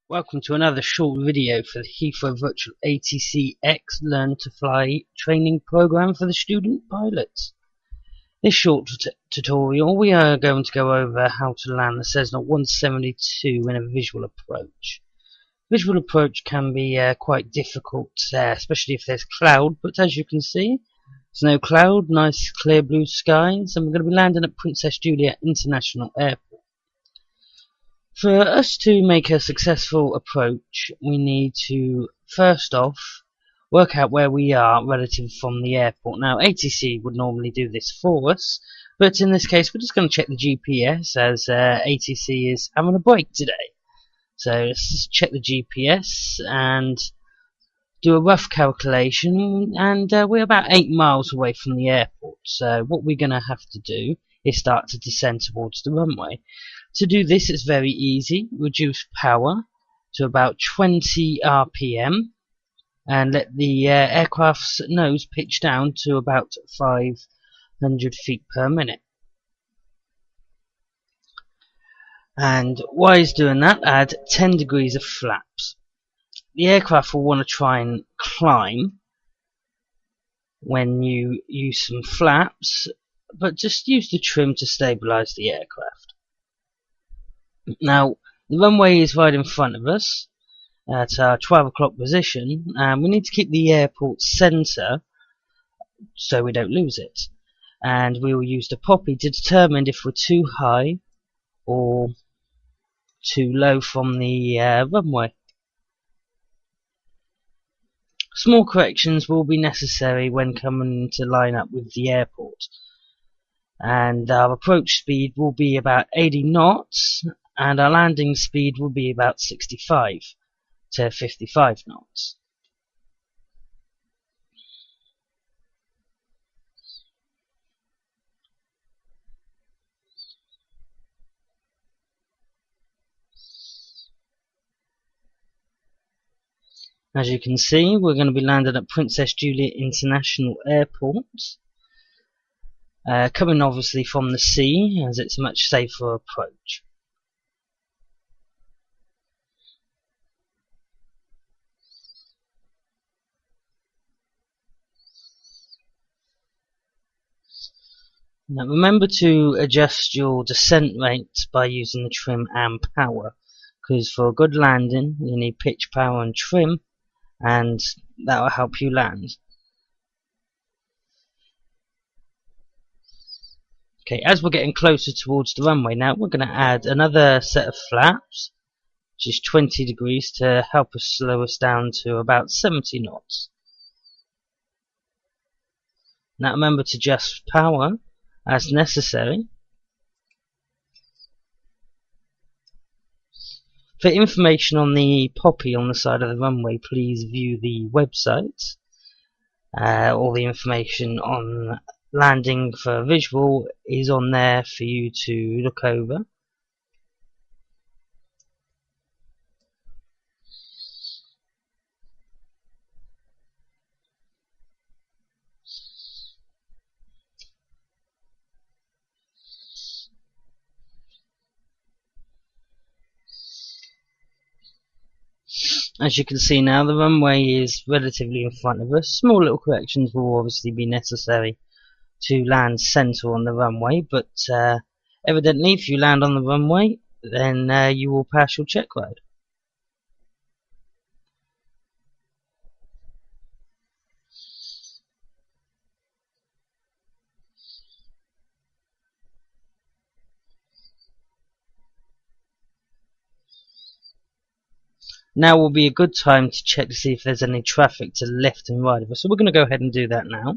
Welcome to another short video for the Heathrow Virtual ATC X Learn to Fly training program for the student pilots. This short tutorial we are going to go over how to land the Cessna 172 in a visual approach. Visual approach can be quite difficult, especially if there's cloud, but as you can see, there's no cloud, nice clear blue skies, and we're going to be landing at Princess Juliet International Airport. For us to make a successful approach, we need to first off work out where we are relative from the airport. Now ATC would normally do this for us, but in this case we're just going to check the GPS as ATC is having a break today. So let's just check the GPS and do a rough calculation, and we're about 8 miles away from the airport. So what we're going to have to do is start to descend towards the runway. To do this, it's very easy. Reduce power to about 20 RPM and let the aircraft's nose pitch down to about 500 feet per minute. And while he's doing that, add 10 degrees of flaps. The aircraft will want to try and climb when you use some flaps, but just use the trim to stabilize the aircraft. Now, the runway is right in front of us at our 12 o'clock position, and we need to keep the airport center so we don't lose it. And we will use the poppy to determine if we're too high or too low from the runway. Small corrections will be necessary when coming to line up with the airport. And our approach speed will be about 80 knots, and our landing speed will be about 65 to 55 knots. As you can see, we're going to be landing at Princess Juliet International Airport. Coming obviously from the sea, as it's a much safer approach. Now remember to adjust your descent rate by using the trim and power, because for a good landing you need pitch, power and trim, and that will help you land. Okay, as we're getting closer towards the runway now, we're going to add another set of flaps, which is 20 degrees, to help us slow us down to about 70 knots. Now remember to adjust power as necessary. For information on the poppy on the side of the runway, please view the website. All the information on landing for visual is on there for you to look over. As you can see now, the runway is relatively in front of us. Small little corrections will obviously be necessary to land center on the runway, but evidently if you land on the runway, then you will pass your check ride. Now will be a good time to check to see if there's any traffic to the left and right of us. So we're going to go ahead and do that now.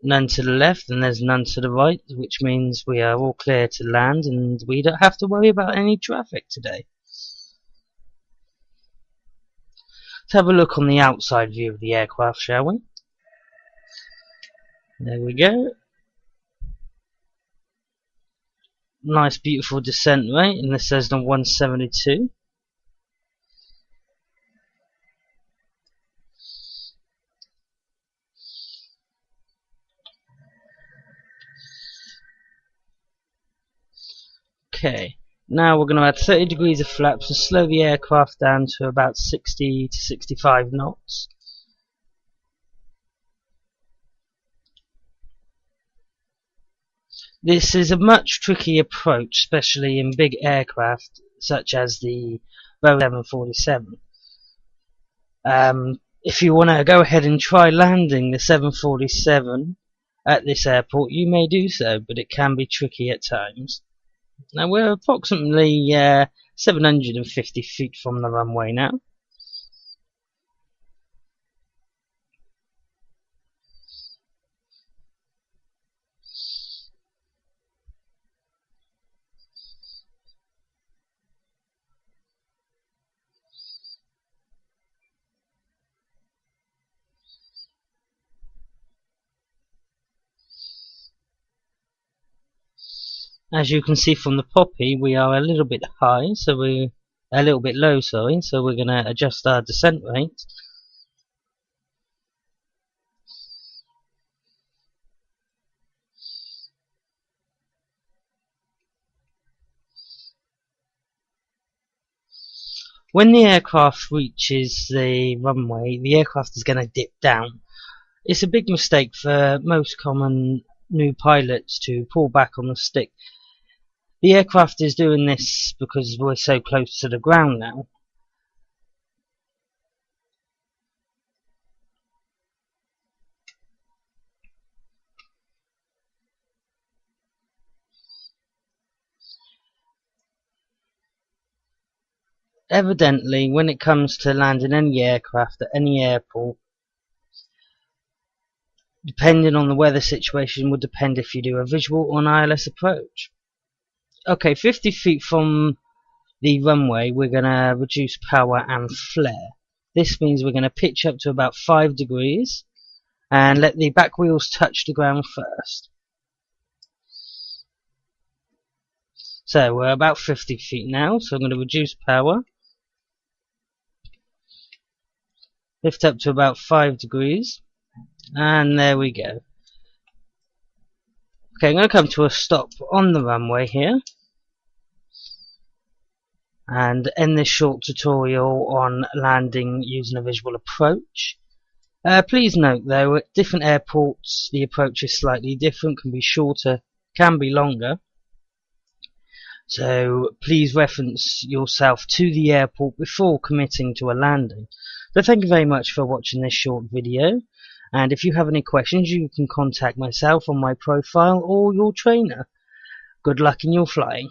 None to the left and there's none to the right, which means we are all clear to land and we don't have to worry about any traffic today. Let's have a look on the outside view of the aircraft, shall we? There we go. Nice beautiful descent rate in the Cessna 172. Okay, Now we're going to add 30 degrees of flaps and slow the aircraft down to about 60 to 65 knots. This is a much trickier approach, especially in big aircraft such as the Boeing 747. If you want to go ahead and try landing the 747 at this airport, you may do so, but it can be tricky at times. Now we're approximately 750 feet from the runway now. As you can see from the poppy, we are a little bit high, so we're a little bit low, sorry, so we're going to adjust our descent rate. When the aircraft reaches the runway, the aircraft is going to dip down. It's a big mistake for most common new pilots to pull back on the stick. The aircraft is doing this because we're so close to the ground now. Evidently, when it comes to landing any aircraft at any airport, depending on the weather situation, would depend if you do a visual or an ILS approach. Okay, 50 feet from the runway, we're going to reduce power and flare. This means we're going to pitch up to about 5 degrees and let the back wheels touch the ground first. So we're about 50 feet now, so I'm going to reduce power. Lift up to about 5 degrees. And there we go. Okay, I'm going to come to a stop on the runway here and end this short tutorial on landing using a visual approach. Please note though, at different airports the approach is slightly different, can be shorter, can be longer. So please reference yourself to the airport before committing to a landing. So thank you very much for watching this short video. And if you have any questions, you can contact myself on my profile or your trainer. Good luck in your flying.